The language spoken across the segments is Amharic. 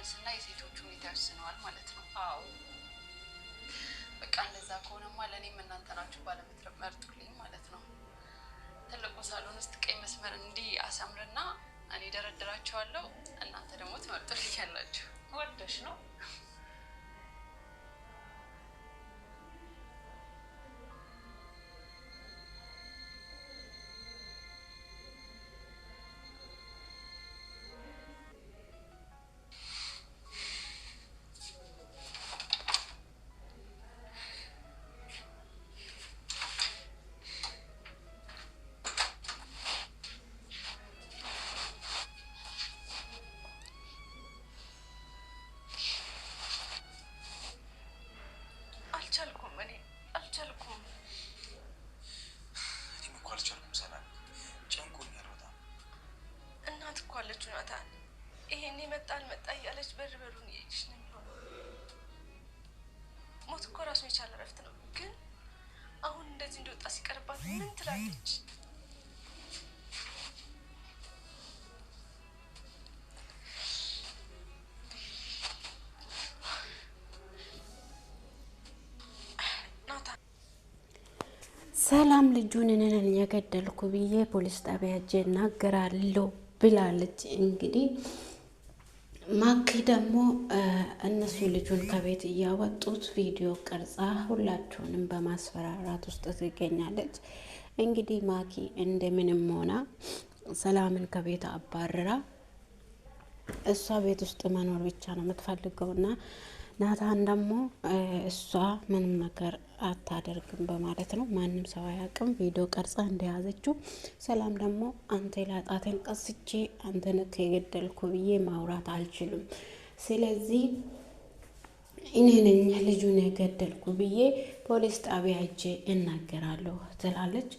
መልስና የሴቶቹ ሁኔታ ያስነዋል ማለት ነው። አዎ በቃ እንደዛ ከሆነማ ለኔም እናንተ ናችሁ ባለመትረብ መርጡልኝ ማለት ነው። ትልቁ ሳሎን ውስጥ ቀይ መስመር እንዲህ አሳምርና እኔ ደረድራቸዋለሁ፣ እናንተ ደግሞ ትመርጡልኛላችሁ። ወደሽ ነው? አልቻልኩም። እኔም እኮ አልቻልኩም። ሰላም ጨንቆኛል በጣም። እናት እኮ አለች ናታን፣ ይሄኔ መጣ አልመጣ እያለች በር በሩን እያየች ነው የሚሆነው። ሞት እኮ ራሱን የቻለ እረፍት ነው። ግን አሁን እንደዚህ እንደወጣ ሲቀርባት ምን ትላለች? ሰላም ልጁን እኔን የገደልኩ ብዬ ፖሊስ ጣቢያ ሄጄ እናገራለሁ ብላለች። እንግዲህ ማኪ ደግሞ እነሱ ልጁን ከቤት እያወጡት ቪዲዮ ቀርጻ ሁላቸውንም በማስፈራራት ውስጥ ትገኛለች። እንግዲህ ማኪ እንደምንም ሆና ሰላምን ከቤት አባረራ እሷ ቤት ውስጥ መኖር ብቻ ነው የምትፈልገውና ናታን ደግሞ እሷ ምንም ነገር አታደርግም በማለት ነው። ማንም ሰው አያውቅም ቪዲዮ ቀርጻ እንደያዘችው። ሰላም ደግሞ አንተ ላጣቴን ቀስቼ አንተን ከገደልኩ ብዬ ማውራት አልችልም፣ ስለዚህ እኔ ነኝ ልጁን የገደልኩ ብዬ ፖሊስ ጣቢያ ሄጄ እናገራለሁ ትላለች።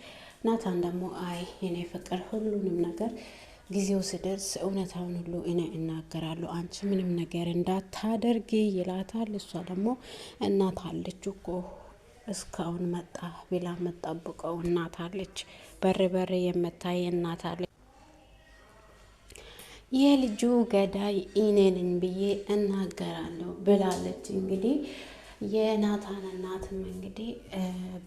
ናታን ደግሞ አይ የኔ ፍቅር ሁሉንም ነገር ጊዜው ሲደርስ እውነታውን ሁሉ እኔ እናገራለሁ፣ አንቺ ምንም ነገር እንዳታደርጊ ይላታል። እሷ ደግሞ እናት አለች እኮ እስካሁን መጣ ብላ የምትጠብቀው እናት አለች፣ በር የምታይ እናት አለች። የልጁ ገዳይ እኔ ነኝ ብዬ እናገራለሁ ብላለች። እንግዲህ የናታን እናትም እንግዲህ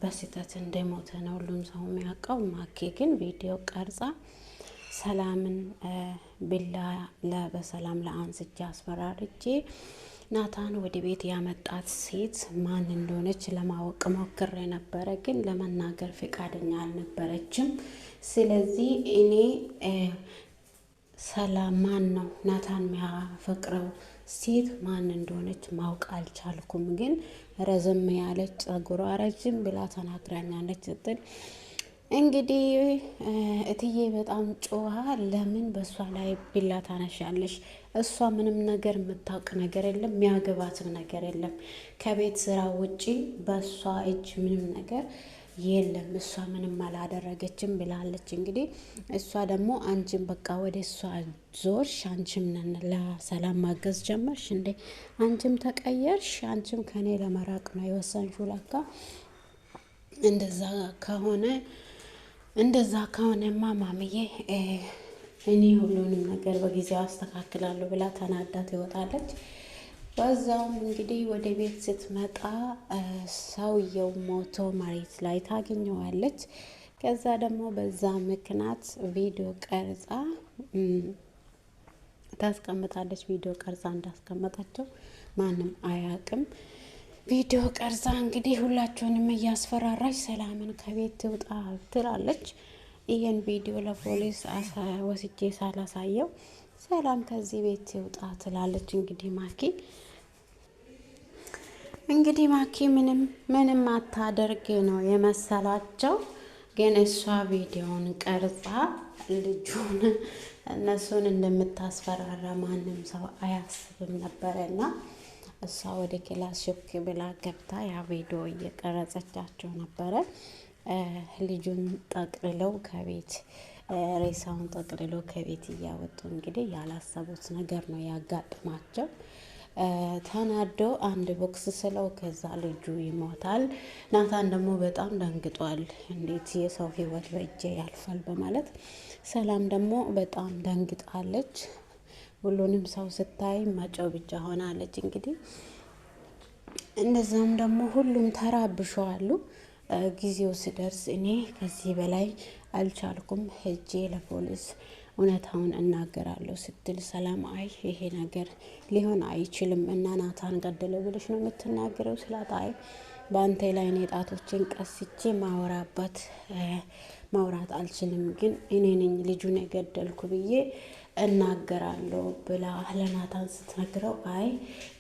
በስህተት እንደሞተ ነው ሁሉም ሰው የሚያውቀው። ማኬ ግን ቪዲዮ ቀርጻ ሰላምን ብላ በሰላም ለአንስቼ አስፈራርቼ ናታን ወደ ቤት ያመጣት ሴት ማን እንደሆነች ለማወቅ ሞክሬ ነበረ፣ ግን ለመናገር ፈቃደኛ አልነበረችም። ስለዚህ እኔ ሰላም ማን ነው ናታን የሚያፈቅረው ሴት ማን እንደሆነች ማወቅ አልቻልኩም፣ ግን ረዘም ያለች ጸጉሯ ረጅም ብላ ተናግራኛለች ስትል እንግዲህ እትዬ በጣም ጮሃ ለምን በእሷ ላይ ቢላ ታነሻለሽ? እሷ ምንም ነገር የምታውቅ ነገር የለም፣ የሚያገባትም ነገር የለም። ከቤት ስራ ውጪ በእሷ እጅ ምንም ነገር የለም፣ እሷ ምንም አላደረገችም ብላለች። እንግዲህ እሷ ደግሞ አንቺም በቃ ወደ እሷ ዞርሽ፣ አንቺም ለሰላም ማገዝ ጀመርሽ እንዴ? አንቺም ተቀየርሽ፣ አንቺም ከኔ ለመራቅ ነው የወሰንሽው ለካ። እንደዛ ከሆነማ ማምዬ እኔ ሁሉንም ነገር በጊዜው አስተካክላለሁ ብላ ተናዳ ትወጣለች። በዛውም እንግዲህ ወደ ቤት ስትመጣ ሰውየው ሞቶ መሬት ላይ ታገኘዋለች። ከዛ ደግሞ በዛ ምክንያት ቪዲዮ ቀርጻ ታስቀምጣለች። ቪዲዮ ቀርጻ እንዳስቀመጣቸው ማንም አያውቅም። ቪዲዮ ቀርጻ እንግዲህ ሁላችሁንም እያስፈራራች ሰላምን ከቤት ትውጣ ትላለች። ይህን ቪዲዮ ለፖሊስ ወስጄ ሳላሳየው ሰላም ከዚህ ቤት ትውጣ ትላለች። እንግዲህ ማኪ ምንም አታደርግ ነው የመሰላቸው፣ ግን እሷ ቪዲዮውን ቀርጻ ልጁን እነሱን እንደምታስፈራራ ማንም ሰው አያስብም ነበረና እሷ ወደ ክላስ ሹክ ብላ ገብታ ያ ቪዲዮ እየቀረጸቻቸው ነበረ። ልጁን ጠቅልለው ከቤት ሬሳውን ጠቅልለው ከቤት እያወጡ እንግዲህ ያላሰቡት ነገር ነው ያጋጥማቸው። ተናዶ አንድ ቦክስ ስለው ከዛ ልጁ ይሞታል። ናታን ደግሞ በጣም ደንግጧል። እንዴት የሰው ሕይወት በእጄ ያልፋል በማለት ሰላም ደግሞ በጣም ደንግጣለች። ሁሉንም ሰው ስታይ ማጨው ብቻ ሆናለች። እንግዲህ እንደዛም ደግሞ ሁሉም ተራብሸዋሉ። ጊዜው ሲደርስ እኔ ከዚህ በላይ አልቻልኩም፣ ሄጄ ለፖሊስ እውነታውን እናገራለሁ ስትል ሰላም አይ ይሄ ነገር ሊሆን አይችልም እና ናታን ገደለ ብለሽ ነው የምትናገረው ስላት አይ በአንተ ላይ እኔ ጣቶችን ቀስቼ ማውራት አልችልም፣ ግን እኔ ነኝ ልጁን የገደልኩ ብዬ እናገራለሁ ብላ ለናታን ስትነግረው አይ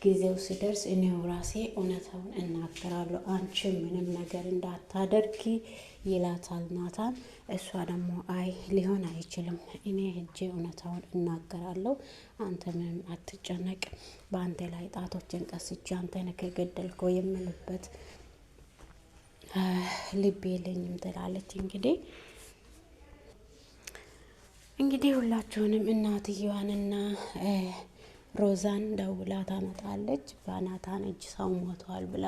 ጊዜው ሲደርስ እኔው ራሴ እውነታውን እናገራለሁ፣ አንቺ ምንም ነገር እንዳታደርጊ ይላታል ናታን። እሷ ደግሞ አይ ሊሆን አይችልም፣ እኔ ሄጄ እውነታውን እናገራለሁ፣ አንተ ምንም አትጨነቅ፣ በአንተ ላይ ጣቶችን ቀስቼ አንተን ከገደልከው የምልበት ልብ የለኝም ትላለች። እንግዲህ ሁላችሁንም እናትየዋንና ሮዛን ደውላ ታመጣለች። በናታን እጅ ሰው ሞቷል ብላ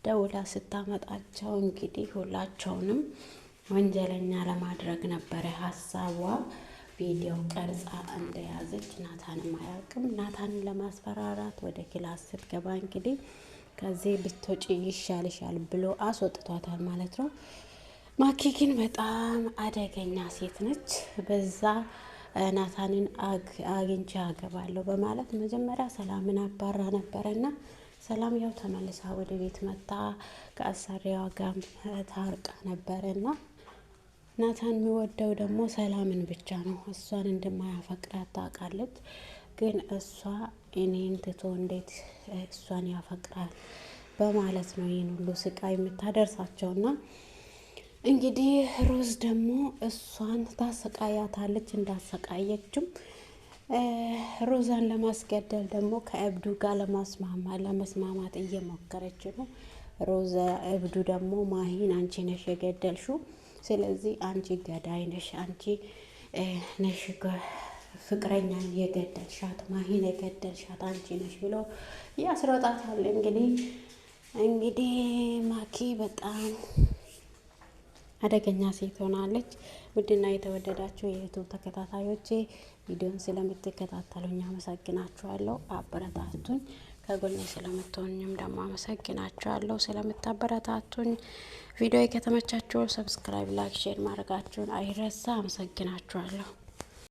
ደውላ ስታመጣቸው እንግዲህ ሁላቸውንም ወንጀለኛ ለማድረግ ነበረ ሀሳቧ። ቪዲዮ ቀርጻ እንደያዘች ናታንም አያውቅም። ናታንን ለማስፈራራት ወደ ክላስ ስትገባ እንግዲህ ከዚህ ብትወጪ ይሻልሻል ብሎ አስወጥቷታል ማለት ነው። ማኪ ግን በጣም አደገኛ ሴት ነች። በዛ ናታንን አግኝቼ አገባለሁ በማለት መጀመሪያ ሰላምን አባራ ነበረና ሰላም ያው ተመልሳ ወደ ቤት መጣ። ከአሰሪዋ ጋር ታርቃ ነበረና ናታን የሚወደው ደግሞ ሰላምን ብቻ ነው። እሷን እንደማያፈቅራት ታውቃለች። ግን እሷ እኔን ትቶ እንዴት እሷን ያፈቅራል በማለት ነው ይህን ሁሉ ስቃይ የምታደርሳቸውና እንግዲህ ሮዝ ደግሞ እሷን ታሰቃያታለች። እንዳሰቃየችም ሮዛን ለማስገደል ደግሞ ከእብዱ ጋር ለመስማማት እየሞከረች ነው። ሮዛ እብዱ ደግሞ ማሂን አንቺ ነሽ የገደልሽው፣ ስለዚህ አንቺ ገዳይ ነሽ፣ አንቺ ነሽ ፍቅረኛን የገደልሻት፣ ማሂን የገደልሻት አንቺ ነሽ ብሎ ያስሮጣታል። እንግዲህ ማኪ በጣም አደገኛ ሴት ሆናለች። ውድና የተወደዳችሁ የዩቱብ ተከታታዮቼ ቪዲዮን ስለምትከታተሉኝ አመሰግናችኋለሁ። አበረታቱኝ። ከጎኔ ስለምትሆኑኝም ደግሞ አመሰግናችኋለሁ። ስለምታበረታቱኝ ቪዲዮ ከተመቻችሁ ሰብስክራይብ፣ ላይክ፣ ሼር ማድረጋችሁን አይረሳ። አመሰግናችኋለሁ።